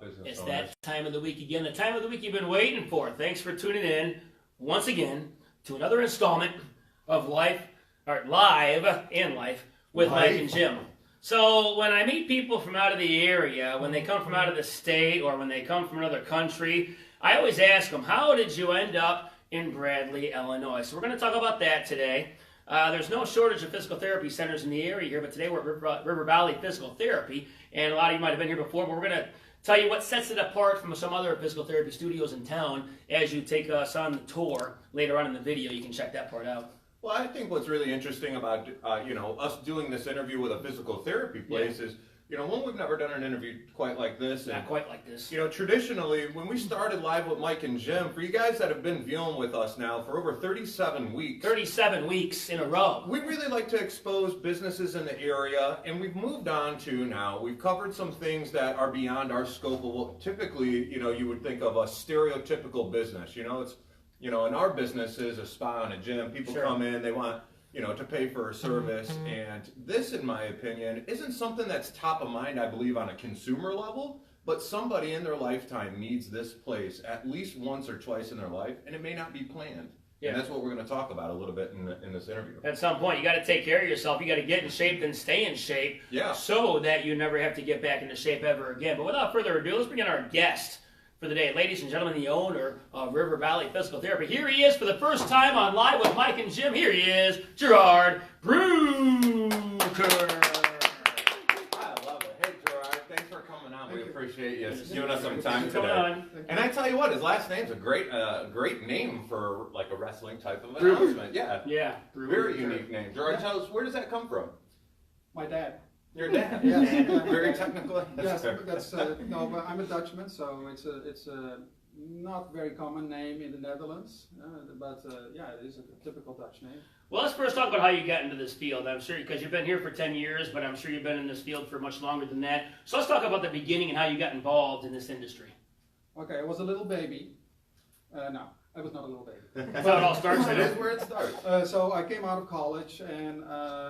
business It's owners. that time of the week again, the time of the week you've been waiting for. Thanks for tuning in once again to another installment of Live in Life with Mike and Jim. So when I meet people from out of the area, when they come from out of the state or when they come from another country, I always ask them, how did you end up in Bradley, Illinois? So we're going to talk about that today. There's no shortage of physical therapy centers in the area here, but today we're at River Valley Physical Therapy, and a lot of you might have been here before, but we're going to tell you what sets it apart from some other physical therapy studios in town as you take us on the tour later on in the video. You can check that part out. Well, I think what's really interesting about us doing this interview with a physical therapy place is, one, we've never done an interview quite like this. Not quite like this. Traditionally, when we started Live with Mike and Jim, for you guys that have been viewing with us now for over 37 weeks. 37 weeks in a row. We really like to expose businesses in the area, and we've moved on to now, we've covered some things that are beyond our scope of what typically, you would think of a stereotypical business. It's, in our businesses, a spa and a gym, people come in, they want to pay for a service, and this, in my opinion, isn't something that's top of mind, I believe, on a consumer level, but somebody in their lifetime needs this place at least once or twice in their life, and it may not be planned. Yeah. And that's what we're going to talk about a little bit in this interview. At some point, you got to take care of yourself. You got to get in shape and stay in shape so that you never have to get back into shape ever again. But without further ado, let's bring in our guest for the day. Ladies and gentlemen, the owner of River Valley Physical Therapy. Here he is for the first time on Live with Mike and Jim. Here he is, Gerard Breuker. I love it. Hey, Gerard, thanks for coming on. We appreciate you giving us some time What's going on? And I tell you what, his last name's a great name for like a wrestling type of announcement. Yeah. Very unique name. Gerard, tell us, where does that come from? My dad. Your dad? Yes. Very technical. Yes, that's no, but I'm a Dutchman, so it's a not very common name in the Netherlands, but it is a typical Dutch name. Well, let's first talk about how you got into this field. I'm sure, because you've been here for 10 years, but I'm sure you've been in this field for much longer than that. So let's talk about the beginning and how you got involved in this industry. Okay, I was a little baby. No, I was not a little baby. That's how it all starts. That is where it starts. So I came out of college and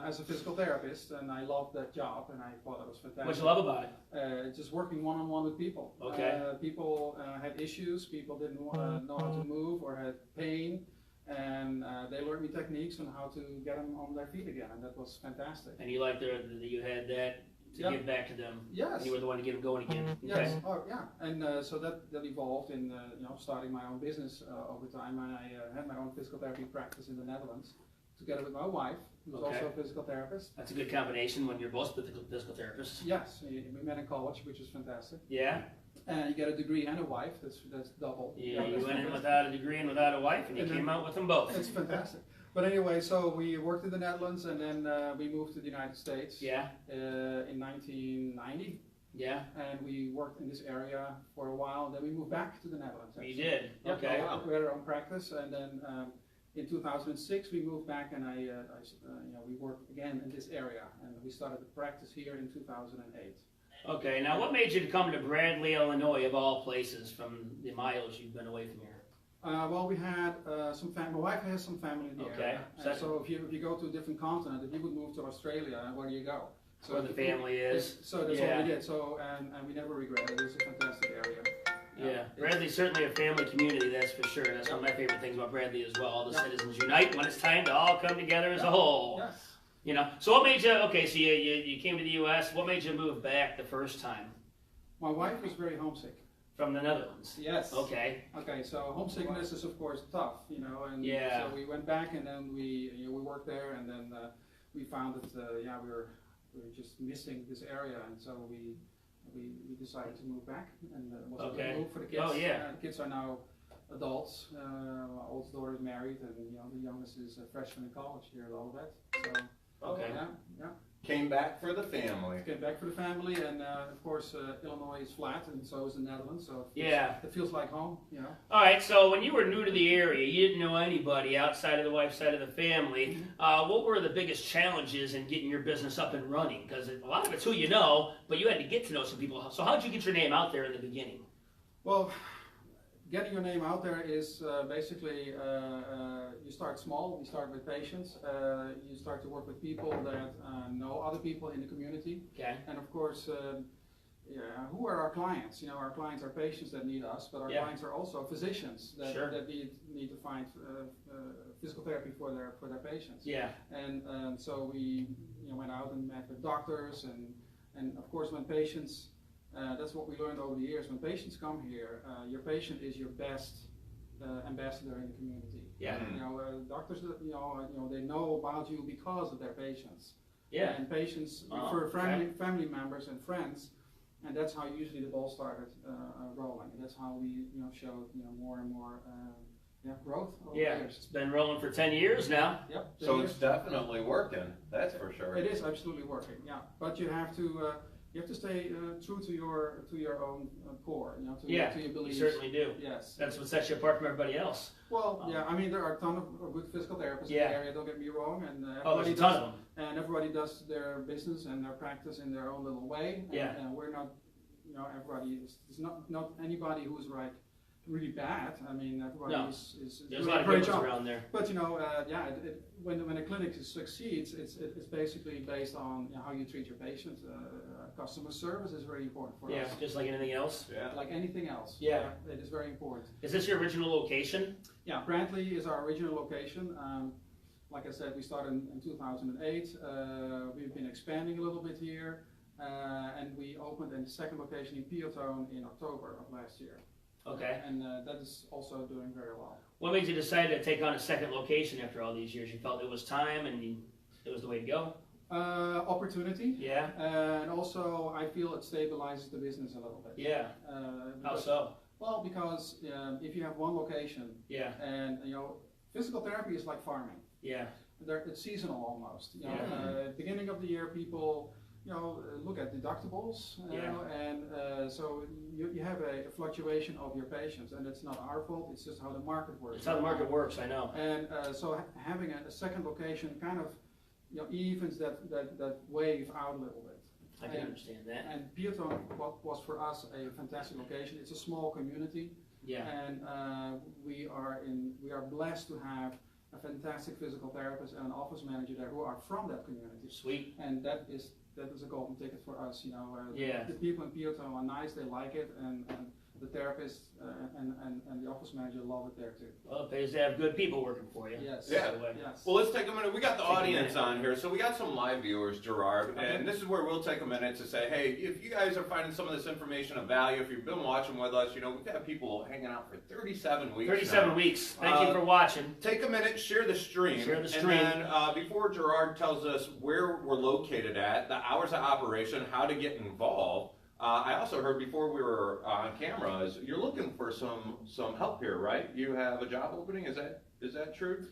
as a physical therapist, and I loved that job, and I thought it was fantastic. What you love about it? Just working one-on-one with people. Okay. People had issues. People didn't know how to move or had pain, and they learned me techniques on how to get them on their feet again, and that was fantastic. And you liked that you had that to give back to them. Yes. And you were the one to get them going again. Yes. Okay. Oh, yeah. And so that evolved in starting my own business over time. And I had my own physical therapy practice in the Netherlands, together with my wife, who's also a physical therapist. That's a good combination when you're both physical therapists. Yes, we met in college, which is fantastic. Yeah. And you get a degree and a wife. That's double. Yeah, you went in without a degree and without a wife, and you came out with them both. It's fantastic. But anyway, so we worked in the Netherlands, and then we moved to the United States. Yeah. In 1990. Yeah. And we worked in this area for a while. Then we moved back to the Netherlands. You did. Yeah, Okay. Wow. We had our own practice, and then in 2006 we moved back, and we worked again in this area, and we started the practice here in 2008. Okay. Now, what made you come to Bradley, Illinois, of all places, from the miles you've been away from here? Well, we had some family. My wife has some family in the area. So if you go to a different continent, if you would move to Australia, where do you go? So where the family is. So that's what we did. So and we never regret it. It's a fantastic area. Yeah, Bradley's certainly a family community, that's for sure. That's one of my favorite things about Bradley as well. All the citizens unite when it's time to all come together as a whole. Yes. So what made you, so you came to the U.S., what made you move back the first time? My wife was very homesick. From the Netherlands? Yes. Okay. Okay, so homesickness is of course tough, and so we went back, and then we worked there, and then we found that we were just missing this area, and so we decided to move back, and it was a good move for the kids. Oh yeah. The kids are now adults. My oldest daughter is married, and the youngest is a freshman in college here at Olivet. So yeah. Came back for the family. Came back for the family, and of course Illinois is flat, and so is the Netherlands. So it feels like home, All right. So when you were new to the area, you didn't know anybody outside of the wife's side of the family. What were the biggest challenges in getting your business up and running? Because a lot of it's who you know, but you had to get to know some people. So how did you get your name out there in the beginning? Well, getting your name out there is basically you start small. You start with patients. You start to work with people that know other people in the community. Okay. And of course, who are our clients? Our clients are patients that need us, but our clients are also physicians that, that need to find physical therapy for their patients. Yeah. And so we went out and met with doctors, and of course when patients, that's what we learned over the years. When patients come here, your patient is your best ambassador in the community. Yeah. Doctors, they know about you because of their patients. Yeah. And patients refer family members and friends, and that's how usually the ball started rolling. And that's how we showed more and more growth over the years. It's been rolling for 10 years now. Yep. So it's definitely working. That's for sure. It is absolutely working. Yeah, but you have to stay true to your own core. To your beliefs. You certainly do. Yes. That's what sets you apart from everybody else. Well, I mean, there are a ton of good physical therapists in the area, don't get me wrong, and there's a ton of them. And everybody does their business and their practice in their own little way. And we're not, everybody is not anybody who's really bad. I mean, everybody is there's a lot of good ones around there. But when a clinic succeeds, it's basically based on how you treat your patients. Customer service is very important for us. Yeah, just like anything else. Yeah. Like anything else. Yeah. It is very important. Is this your original location? Yeah, Brantley is our original location. Like I said, we started in 2008. We've been expanding a little bit here, and we opened a second location in Piotone in October of last year. Okay. And that is also doing very well. What made you decide to take on a second location after all these years? You felt it was time and it was the way to go? Opportunity. Yeah. And also, I feel it stabilizes the business a little bit. Yeah. How so? Well, because if you have one location, and physical therapy is like farming. Yeah. It's seasonal almost. Beginning of the year, people look at deductibles, and so you have a fluctuation of your patients, and it's not our fault. It's just how the market works. It's how the market works. I know. And so having a second location kind of evens that wave out a little bit. I can understand that. And Piotone was for us a fantastic location. It's a small community. Yeah. And we are blessed to have a fantastic physical therapist and an office manager there who are from that community. Sweet. And that is a golden ticket for us. Yeah. The people in Piotone are nice. They like it, and the therapist and the office manager love it there too. Well, it pays to have good people working for you. Yes. Yeah. Yes. Well, let's take a minute. We got the audience on here, so we got some live viewers, Gerard, and this is where we'll take a minute to say, hey, if you guys are finding some of this information of value, if you've been watching with us, we've got people hanging out for 37 weeks. 37 weeks. Thank you for watching. Take a minute, share the stream. Share the stream. And then before Gerard tells us where we're located at, the hours of operation, how to get involved. I also heard before we were on camera is you're looking for some help here, right? You have a job opening. Is that true?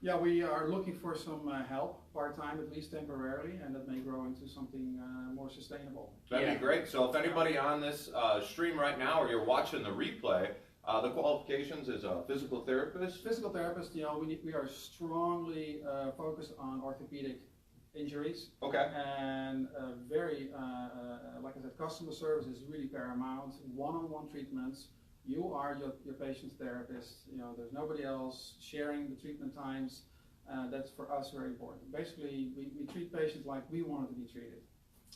Yeah, we are looking for some help, part-time, at least temporarily, and that may grow into something more sustainable. That'd be great. So if anybody on this stream right now, or you're watching the replay, the qualifications is a physical therapist. Physical therapist, we are strongly focused on orthopedic injuries. Okay. And very, like I said, customer service is really paramount. One-on-one treatments. You are your patient's therapist. There's nobody else sharing the treatment times. That's for us very important. Basically, we treat patients like we want to be treated.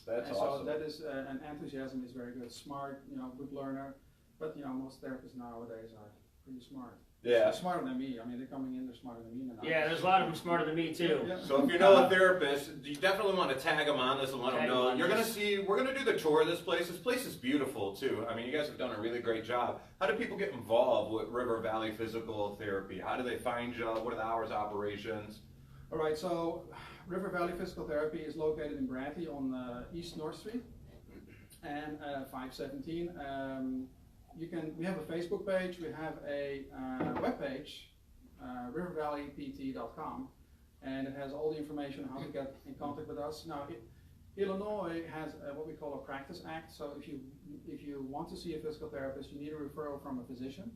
That's awesome. So that is, and enthusiasm is very good. Smart, good learner. But most therapists nowadays are pretty smart. Yeah. They're smarter than me. I mean, they're coming in, they're smarter than me. Yeah, there's a lot of them smarter than me too. Yeah. So if you know a therapist, you definitely want to tag them on this and let them know. You're going to see, we're going to do the tour of this place. This place is beautiful too. I mean, you guys have done a really great job. How do people get involved with River Valley Physical Therapy? How do they find you? What are the hours of operations? All right, so River Valley Physical Therapy is located in Brantley on East North Street and 517. We have a Facebook page, we have a web page, rivervalleypt.com, and it has all the information on how to get in contact with us. Now, Illinois has what we call a Practice Act, so if you want to see a physical therapist, you need a referral from a physician,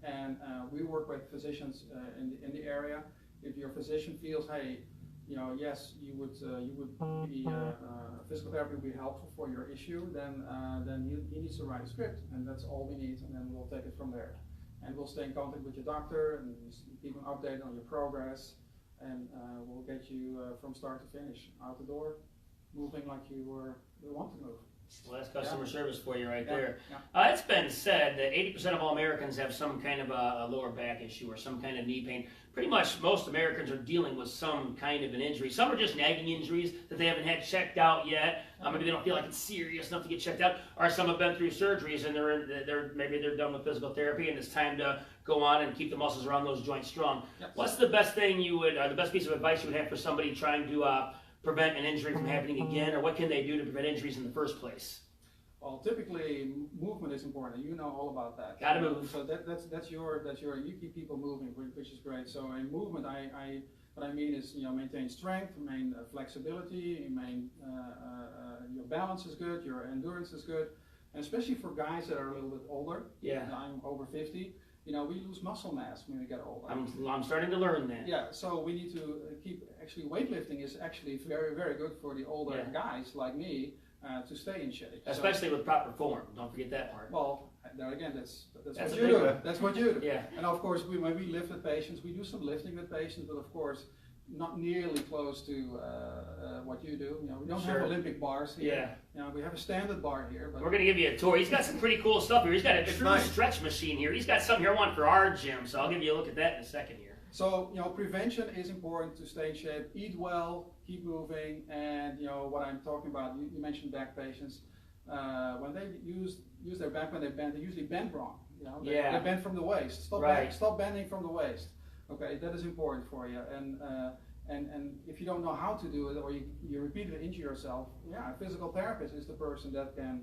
and we work with physicians in the area. If your physician feels, hey, yes, you would be physical therapy would be helpful for your issue, then he needs to write a script, and that's all we need, and then we'll take it from there. And we'll stay in contact with your doctor and keep an update on your progress, and we'll get you from start to finish, out the door, moving like you want to move. Well, that's customer service for you right Yeah, there. yeah. It's been said that 80% of all Americans have some kind of a lower back issue or some kind of knee pain. Pretty much most Americans are dealing with some kind of an injury. Some are just nagging injuries that they haven't had checked out yet. Maybe they don't feel like it's serious enough to get checked out. Or some have been through surgeries and maybe they're done with physical therapy and it's time to go on and keep the muscles around those joints strong. Yep. What's the best thing the best piece of advice you would have for somebody trying to prevent an injury from happening again, or what can they do to prevent injuries in the first place? Well, typically movement is important. You know all about that. Gotta move. So that's your you keep people moving, which is great. So in movement, what I mean is maintain strength, maintain flexibility, your balance is good, your endurance is good, and especially for guys that are a little bit older. Yeah. I'm over 50. We lose muscle mass when we get older. I'm starting to learn that. Yeah, so we need to actually weightlifting is actually very, very good for the older guys like me to stay in shape. Especially with proper form. Don't forget that part. Well, there again, that's That's what a you big do. one. That's what you do. Yeah. And of course, when we lift with patients, we do some lifting with patients, but of course, not nearly close to what you do. We don't have Olympic bars here. Yeah. We have a standard bar here. But we're going to give you a tour. He's got some pretty cool stuff here. He's got a true nice. stretch machine here. He's got something here I want for our gym, so I'll give you a look at that in a second here. So, prevention is important to stay in shape. Eat well, keep moving, and what I'm talking about. You mentioned back patients. When they use their back when they bend, they usually bend wrong. They bend from the waist. Stop bending from the waist. Okay, that is important for you. And if you don't know how to do it, or you repeatedly injure yourself, a physical therapist is the person that can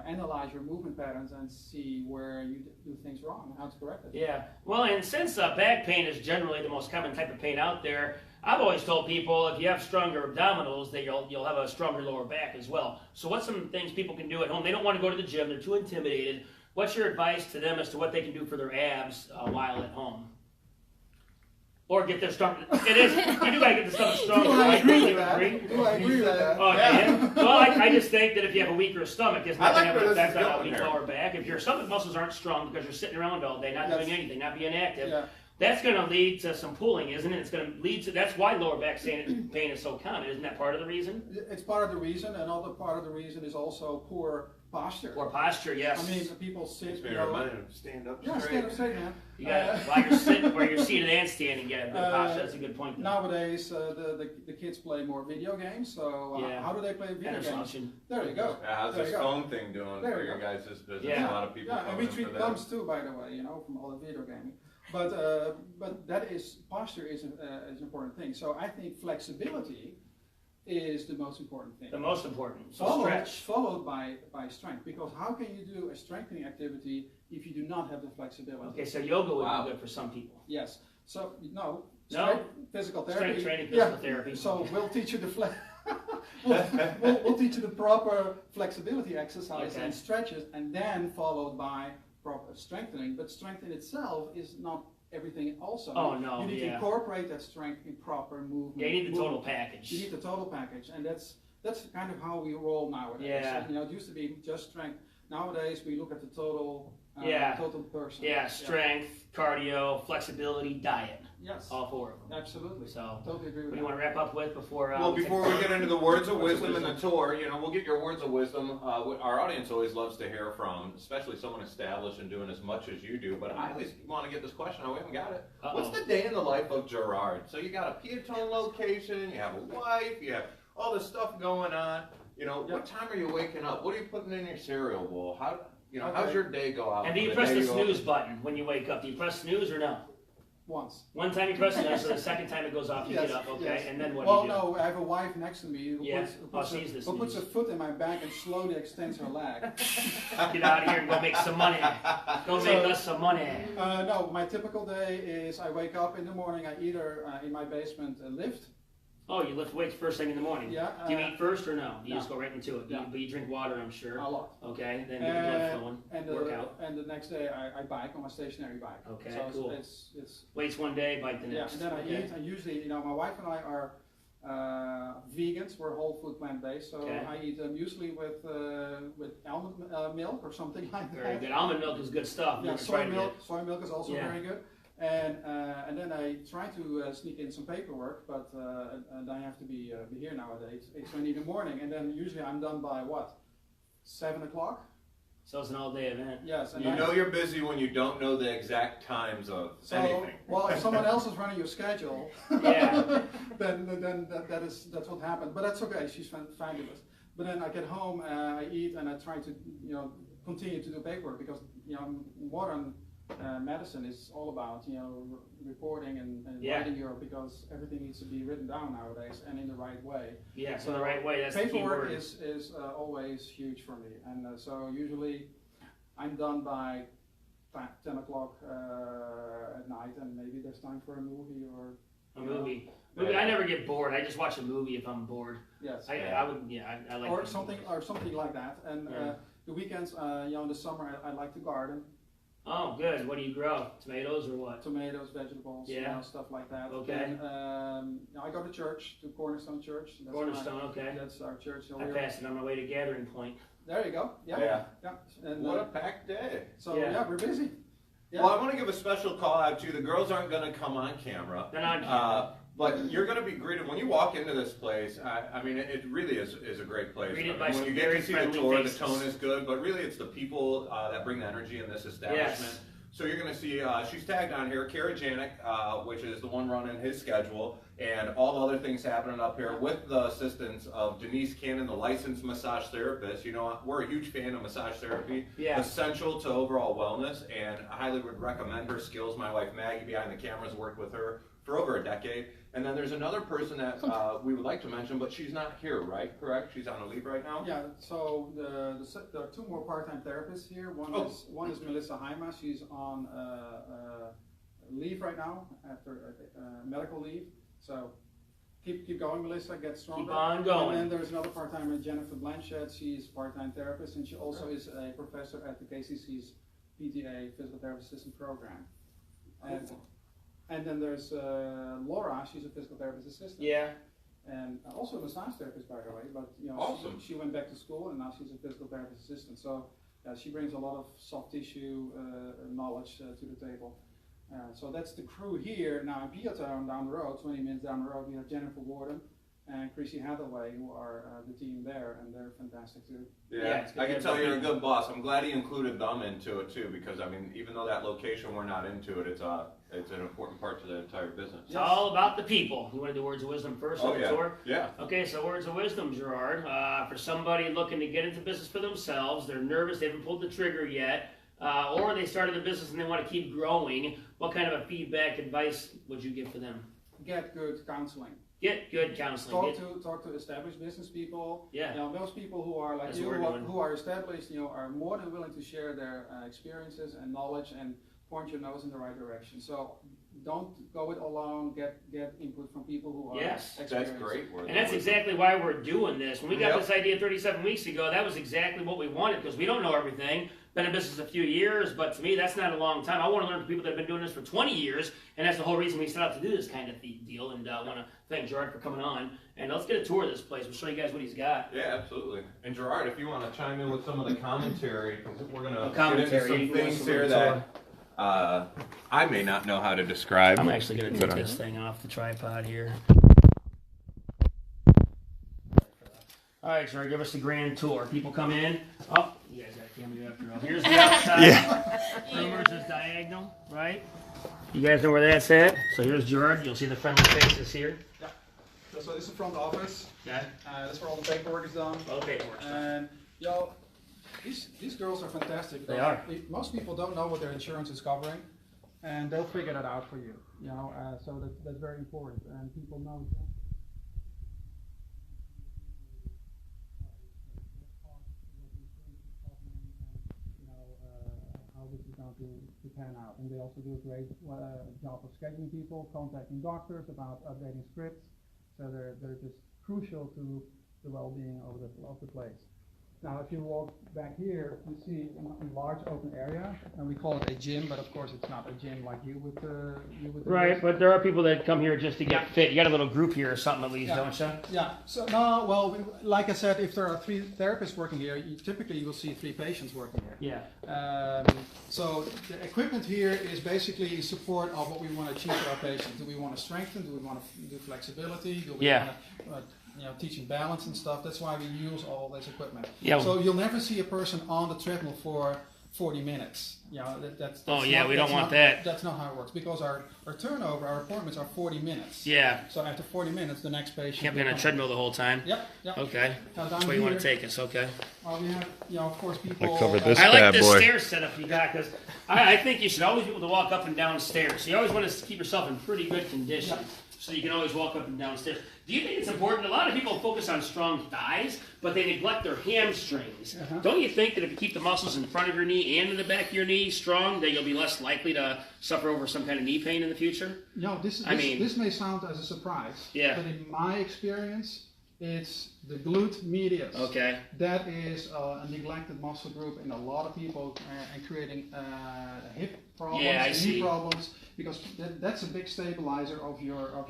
analyze your movement patterns and see where you do things wrong and how to correct it. Yeah. Well, and since back pain is generally the most common type of pain out there, I've always told people if you have stronger abdominals, that you'll have a stronger lower back as well. So what's some things people can do at home? They don't want to go to the gym. They're too intimidated. What's your advice to them as to what they can do for their abs while at home? Or get their stomach. It is. You do gotta get the stomach stronger. Do I agree with that? Do I agree with that? Okay. Yeah. Well, I just think that if you have a weaker stomach, it's not going to have an effect on a weak lower back. If your stomach muscles aren't strong because you're sitting around all day, not doing anything, not being active, that's going to lead to some pooling, isn't it? It's going to lead to. That's why lower back pain is so common. Isn't that part of the reason? It's part of the reason. Another part of the reason is also poor posture. Poor posture, yes. I mean, people sit. Stand up straight. Yeah, stand up straight, man. You got while you're sitting, or you're seated and standing, get a good posture. That's a good point. Nowadays, the kids play more video games. So how do they play video games? There you go. How's this phone thing doing for your guys' business? Yeah. A lot of people. Yeah, and we treat thumbs too, by the way. From all the video gaming. But that is posture is an important thing. So I think flexibility is the most important thing. The most important. So stretch. Followed by strength. Because how can you do a strengthening activity if you do not have the flexibility? Okay, so yoga would be good for some people. Yes. So No? Physical therapy. Strength training, physical therapy. So we'll teach you we'll teach you the proper flexibility exercise and stretches, and then followed by proper strengthening. But strength in itself is not everything also. Oh no, you need to incorporate that strength in proper movement. Yeah, you need the total package. You need the total package, and that's kind of how we roll nowadays. Yeah. It used to be just strength. Nowadays we look at the total total person. Yeah, strength, cardio, flexibility, diet. Yes. All four of them. Absolutely. So, totally agree with what do that. you want to wrap up with before? Before we get into the words of wisdom and the tour, we'll get your words of wisdom. Our audience always loves to hear from, especially someone established and doing as much as you do. But I always want to get this question. We haven't got it. What's the day in the life of Gerard? So you got a Piatone location, you have a wife, you have all this stuff going on. What time are you waking up? What are you putting in your cereal bowl? How's your day go out? And do you press the snooze button when you wake up? Do you press snooze or no? Once. One time you press snooze, so the second time it goes off, you get up, okay? And then what do you do? No, I have a wife next to me who puts a foot in my back and slowly extends her leg. Get out of here and go make some money. Go make us some money. No, my typical day is I wake up in the morning, I either in my basement lift. Oh, you lift weights first thing in the morning. Yeah. Do you eat first or no? You just go right into it. But you drink water, I'm sure. A lot. Okay, then get your blood flowing, work out. And the next day I bike on my stationary bike. Okay, so cool. It's weights one day, bike the next. Yeah, and then I eat. And usually, my wife and I are vegans. We're whole food plant-based. So I eat muesli with almond milk or something like that. Very good. Almond milk is good stuff. Yeah, soy milk is also very good. And then I try to sneak in some paperwork, but and I have to be here nowadays. It's 8:20 in the morning, and then usually I'm done by what? 7 o'clock. So it's an all-day event. Yes. And you know you're busy when you don't know the exact times of anything. Well, if someone else is running your schedule, Yeah. then that's what happened. But that's okay. She's fabulous. But then I get home, I eat, and I try to continue to do paperwork because modern medicine is all about reporting and writing because everything needs to be written down nowadays and in the right way. Yeah, so the right way. That's the key paperwork word. is always huge for me, and so usually I'm done by 10 o'clock at night, and maybe there's time for a movie or a movie. I never get bored. I just watch a movie if I'm bored. Yes. I would. Yeah, I like. Or something like that. And the weekends, in the summer, I like to garden. Oh, good. What do you grow? Tomatoes or what? Tomatoes, vegetables, stuff like that. Okay. And I go to church, to Cornerstone Church. Cornerstone, okay. That's our church. So I passed it on my way to Gathering Point. There you go. Yeah. And, what a packed day. So we're busy. Yeah. Well, I want to give a special call out to you. The girls aren't going to come on camera. They're not on camera. But you're going to be greeted when you walk into this place. I mean, it really is a great place. Greeted by when you get very to see the friendly tour, faces. the tone is good. But really, it's the people that bring the energy in this establishment. Yes. So you're going to see, she's tagged on here, Janek, which is the one running his schedule, and all the other things happening up here with the assistance of Denise Cannon, the licensed massage therapist. We're a huge fan of massage therapy. Yeah. Essential to overall wellness, and I highly would recommend her skills. My wife Maggie behind the cameras worked with her for over a decade. And then there's another person that we would like to mention, but she's not here, right? Correct? She's on a leave right now? Yeah, so there are two more part-time therapists here. One is Melissa Heima. She's on leave right now after medical leave. So keep going, Melissa, get stronger. Keep on going. And then there's another part-timer, Jennifer Blanchett. She's part-time therapist, and she also is a professor at the KCC's PTA, Physical Therapy Assistant Program. And then there's Laura. She's a physical therapist assistant. Yeah. And also a massage therapist, by the way. But awesome. she went back to school, and now she's a physical therapist assistant. So she brings a lot of soft tissue knowledge to the table. So that's the crew here. Now in Petertown, down the road, 20 minutes down the road, we have Jennifer Warden and Chrissy Hathaway, who are the team there, and they're fantastic too. Yeah, I can tell you're a good boss. I'm glad he included them into it too, because I mean, even though that location we're not into it, it's an important part to the entire business. It's all about the people. You want to do words of wisdom first on the tour? Yeah. Okay, so words of wisdom, Gerard. For somebody looking to get into business for themselves, they're nervous, they haven't pulled the trigger yet, or they started a business and they want to keep growing, what kind of a feedback, advice would you give for them? Get good counseling. Get good counseling. Talk to established business people. Yeah. Those people who are like you, who are established, are more than willing to share their experiences and knowledge and point your nose in the right direction. So don't go it alone. Get input from people who are experienced. That's great. And that's exactly why we're doing this. When we got this idea 37 weeks ago, that was exactly what we wanted, because we don't know everything. Been in business a few years, but to me, that's not a long time. I want to learn from people that have been doing this for 20 years, and that's the whole reason we set out to do this kind of deal. And I want to thank Gerard for coming on. And let's get a tour of this place. We'll show you guys what he's got. Yeah, absolutely. And Gerard, if you want to chime in with some of the commentary, because we're going to get into some things here that I may not know how to describe. I'm actually going to take this thing off the tripod here. All right, Gerard, give us the grand tour. People come in. Oh, you guys got a camera after all. Here's the outside. Rumors is diagonal, right? You guys know where that's at? So here's Gerard. You'll see the friendly faces here. Yeah. So this is the front office. Okay. That's where all the paperwork is done. All the paperwork. And these girls are fantastic. They are. Most people don't know what their insurance is covering, and they'll figure that out for you. So that's very important, and people know. How this is going to pan out, and they also do a great job of scheduling people, contacting doctors about updating scripts. So they're just crucial to the well-being of the place. Now, if you walk back here, you see a large open area, and we call it a gym, but of course it's not a gym like you with the Right, but there are people that come here just to get fit. You got a little group here or something at least, don't you? Yeah. So no, well, like I said, if there are 3 therapists working here, typically you will see 3 patients working here. Yeah. So the equipment here is basically support of what we want to achieve for our patients. Do we want to strengthen? Do we want to do flexibility? Do we want to teaching balance and stuff. That's why we use all this equipment. Yeah. So you'll never see a person on the treadmill for 40 minutes. That's we don't want that. That's not how it works, because our turnover, our appointments are 40 minutes. Yeah. So after 40 minutes, the next patient Can't be on a treadmill the whole time. Yep. Okay. That's where you want to take us. Okay. We have, of course, people. I covered this I like bad this boy. stair setup you got, because I think you should always be able to walk up and down stairs. So you always want to keep yourself in pretty good condition, so you can always walk up and down stairs. Do you think it's important? A lot of people focus on strong thighs, but they neglect their hamstrings. Don't you think that if you keep the muscles in front of your knee and in the back of your knee strong, that you'll be less likely to suffer over some kind of knee pain in the future? No, this may sound as a surprise. Yeah. But in my experience, it's the glute medius. Okay. That is a neglected muscle group in a lot of people, and creating hip problems, knee problems, because that's a big stabilizer of your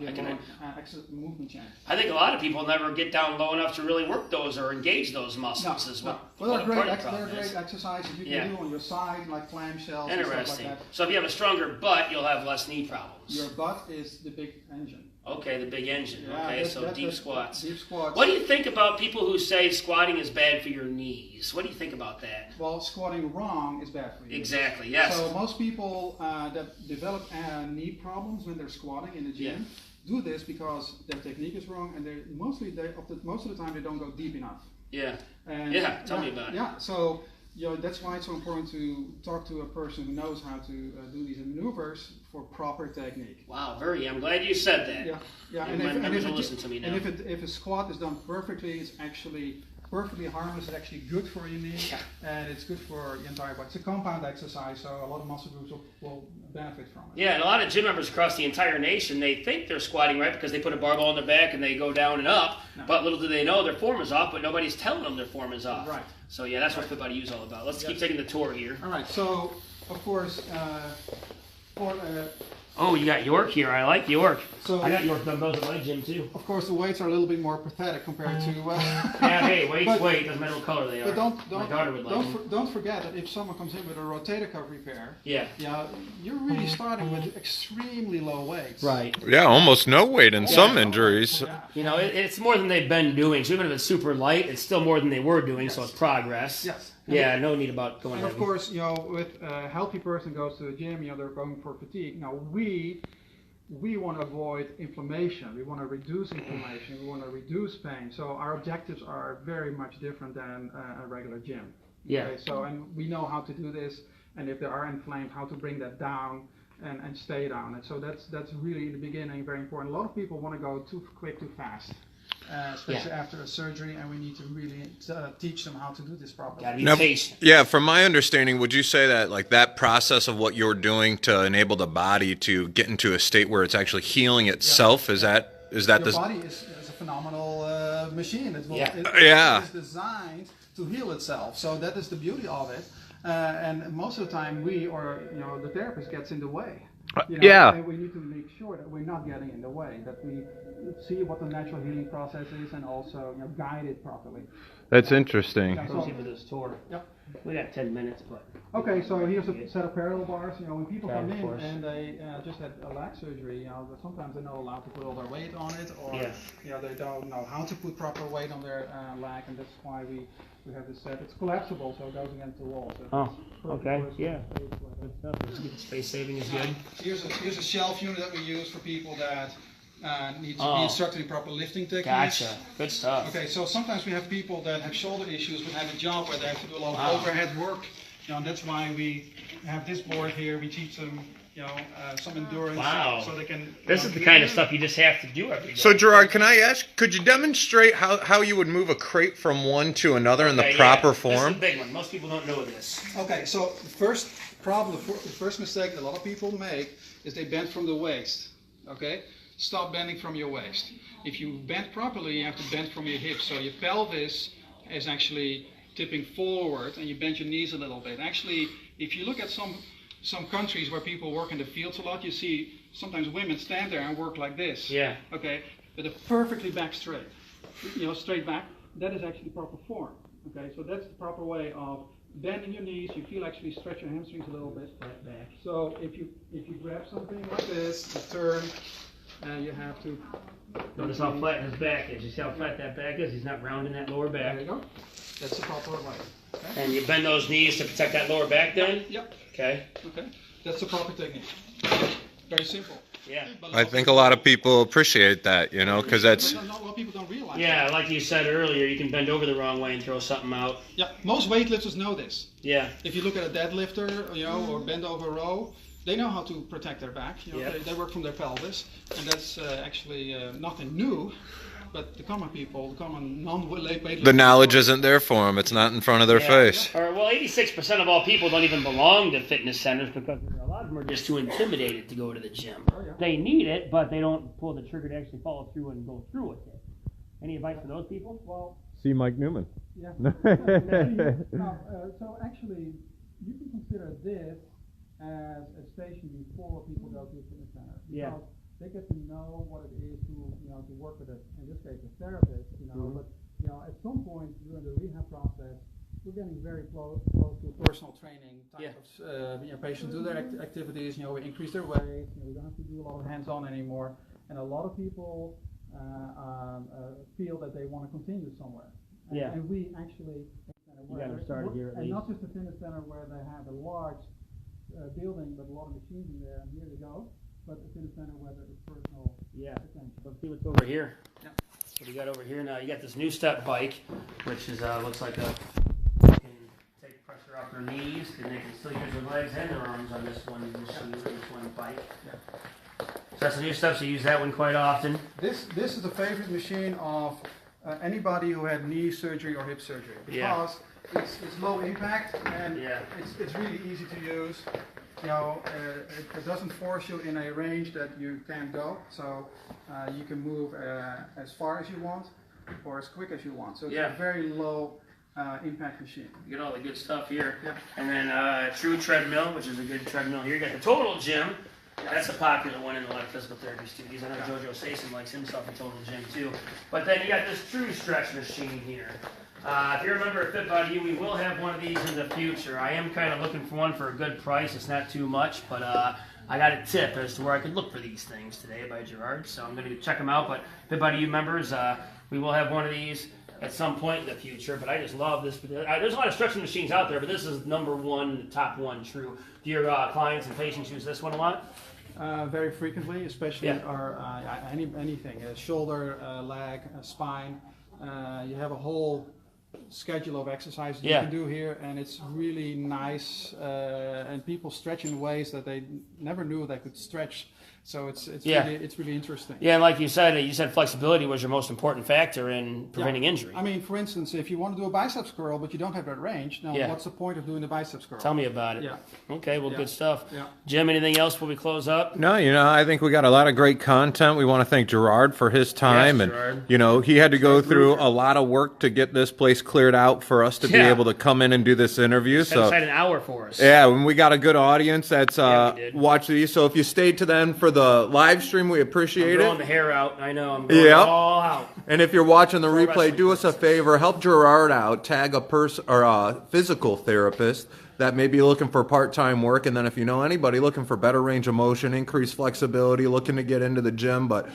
movement chain. I think a lot of people never get down low enough to really work those or engage those muscles. Well, they're great exercises you can do on your side, like clamshells and stuff like that. So if you have a stronger butt, you'll have less knee problems. Your butt is the big engine. Okay, the big engine. Yeah, okay, so deep squats. Deep squats. What do you think about people who say squatting is bad for your knees? What do you think about that? Well, squatting wrong is bad for you. Exactly, yes. So most people that develop knee problems when they're squatting in the gym do this because their technique is wrong, and most of the time they don't go deep enough. Yeah. And Tell me about it. Yeah. So that's why it's so important to talk to a person who knows how to do these maneuvers for proper technique. Wow, I'm glad you said that. Yeah. If a squat is done perfectly, it's actually perfectly harmless. It's actually good for your knee, and it's good for your entire body. It's a compound exercise, so a lot of muscle groups will benefit from it. Yeah, and a lot of gym members across the entire nation, they think they're squatting right because they put a barbell on their back and they go down and up, but little do they know their form is off, but nobody's telling them their form is off. Right. So that's what Fit Body U is all about. Let's keep taking the tour here. All right, so of course, oh, you got York here. I like York. So I got York dumbbells at my gym too. Of course, the weights are a little bit more pathetic compared to. Hey, weight doesn't matter what color they are. But my daughter would like them. Don't forget that if someone comes in with a rotator cuff repair, you're really starting with extremely low weights. Right. Yeah, almost no weight in some injuries. Yeah. It's more than they've been doing. So even if it's super light, it's still more than they were doing. So it's progress. Yes. Yeah, no need about going. And of course, with a healthy person goes to the gym, they're going for fatigue. Now we want to avoid inflammation. We want to reduce inflammation. We want to reduce pain. So our objectives are very much different than a regular gym. Yeah. Okay? So, and we know how to do this, and if they are inflamed, how to bring that down and stay down. And so that's really in the beginning very important. A lot of people want to go too quick, too fast. Especially after a surgery, and we need to really teach them how to do this properly. Gotta be patient. Yeah, from my understanding, would you say that like that process of what you're doing to enable the body to get into a state where it's actually healing itself, is that Your body is a phenomenal machine. It is designed to heal itself. So that is the beauty of it. And most of the time, the therapist gets in the way. And we need to make sure that we're not getting in the way, that we see what the natural healing process is, and also guide it properly. That's interesting. Let's see for this tour. Yep. We got 10 minutes, but. Okay, so here's a set of parallel bars. When people come in and they just had a lag surgery, sometimes they're not allowed to put all their weight on it, or they don't know how to put proper weight on their lag, and that's why we have this set. It's collapsible, so it goes against the wall. So okay, yeah. Space saving is good. Here's a shelf unit that we use for people that need to be instructed in proper lifting techniques. Gotcha. Good stuff. Okay, so sometimes we have people that have shoulder issues but have a job where they have to do a lot of overhead work. And that's why we have this board here. We teach them, some endurance. Wow. So they can. This is the kind of stuff you just have to do every day. So Gerard, can I ask, could you demonstrate how you would move a crate from one to another in the proper form? This is a big one. Most people don't know this. Okay, so the first problem, the first mistake that a lot of people make is they bend from the waist. Okay? Stop bending from your waist. If you bend properly, you have to bend from your hips. So your pelvis is actually tipping forward, and you bend your knees a little bit. Actually, if you look at some countries where people work in the fields a lot, you see sometimes women stand there and work like this. Yeah. Okay, but they're perfectly back straight. Straight back. That is actually proper form. Okay, so that's the proper way of bending your knees. You feel actually stretch your hamstrings a little bit. Back. So if you grab something like this, you turn. you have to. Notice how flat his back is. You see how flat that back is? He's not rounding that lower back. There you go. That's the proper way. Okay. And you bend those knees to protect that lower back then? Yep. Okay. Okay. That's the proper technique. Very simple. Yeah. I think a lot of people appreciate that, you know, because that's. But not a lot of people don't realize. Yeah, that. like you said earlier, you can bend over the wrong way and throw something out. Yeah. Most weightlifters know this. Yeah. If you look at a deadlifter, you know, or bend over row, they know how to protect their back. You know, they work from their pelvis, and that's actually nothing new. But the common people, the common non-weightlifters, The knowledge isn't there for them. It's not in front of their face. Or, well, 86% of all people don't even belong to fitness centers because a lot of them are just too intimidated to go to the gym. They need it, but they don't pull the trigger to actually follow through and go through with it. Any advice for those people? Well, See Mike Neumann. yeah. So actually, you can consider this as a station before people go to a fitness center. Yeah. They get to know what it is to, you know, to work with a, in this case, a therapist, you know, but, you know, at some point during the rehab process, we're getting very close to personal training type of, you know, patients do their activities, you know, we increase their weight, you know, we don't have to do a lot of hands-on anymore, and a lot of people feel that they want to continue somewhere. And we actually, You got them started here at and least. not just a fitness center where they have a large building with a lot of machines in there, and here you go. But the fitness center where there is personal attention. Let's see what's over here. Yeah. What do you got over here now? You got this new step bike, which is looks like a you can take pressure off their knees, and they can still use their legs and their arms on this one machine, this one bike. So that's the new stuff. So you use that one quite often. This is a favorite machine of anybody who had knee surgery or hip surgery because it's low impact and it's really easy to use. You know, it doesn't force you in a range that you can't go, so you can move as far as you want or as quick as you want. So it's a very low impact machine. You get all the good stuff here. And then True Treadmill, which is a good treadmill here. You got the Total Gym. That's a popular one in a lot of physical therapy studios. I know JoJo Sason likes himself a Total Gym too. But then you got this True Stretch machine here. If you remember at Fit Body U, we will have one of these in the future. I am kind of looking for one for a good price. It's not too much, but I got a tip as to where I could look for these things today by Gerard, so I'm going to check them out. But Fit Body U members, we will have one of these at some point in the future, but I just love this. There's a lot of stretching machines out there, but this is number one, top one true. Do your clients and patients use this one a lot? Very frequently, especially anything, shoulder, leg, spine. You have a whole schedule of exercises you can do here, and it's really nice, and people stretch in ways that they never knew they could stretch. So it's really interesting. Yeah, and like you said flexibility was your most important factor in preventing injury. I mean, for instance, if you want to do a biceps curl but you don't have that range, now what's the point of doing the biceps curl? Tell me about it. Yeah. Okay, well, good stuff. Yeah. Jim, anything else before we close up? No, you know, I think we got a lot of great content. We want to thank Gerard for his time. Yes, and, Gerard. you know, he had to go through a lot of work to get this place cleared out for us to be able to come in and do this interview. Set aside an hour for us. Yeah, when we got a good audience that's we did. watched these. So if you stayed to the end for the live stream, we appreciate I'm growing it. the hair out. I know. I'm going all out. And if you're watching the replay, wrestling do us a favor, help Gerard out, tag a person or a physical therapist that may be looking for part-time work, and then if you know anybody looking for better range of motion, increased flexibility, looking to get into the gym but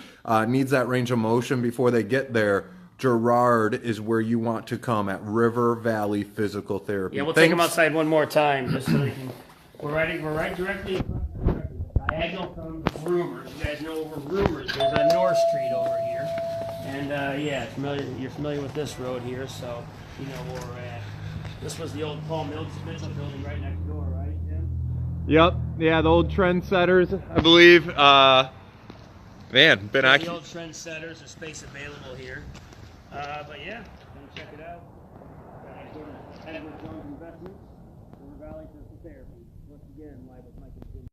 needs that range of motion before they get there, Gerard is where you want to come at River Valley Physical Therapy. Yeah, we'll take them outside one more time just so they can. We're right directly in front of the diagonal from Rumors. You guys know over Rumors. There's a North Street over here, and you're familiar with this road here, so you know where we're at. This was the old Paul Mitchell building right next door, right, Jim? Yep. Yeah, the old Trendsetters, I believe. Man, been The actually. old Trendsetters. There's space available here. But yeah, come check it out. Edward Jones Investments, River Valley Physical Therapy. Once again, live with Mike and Jim.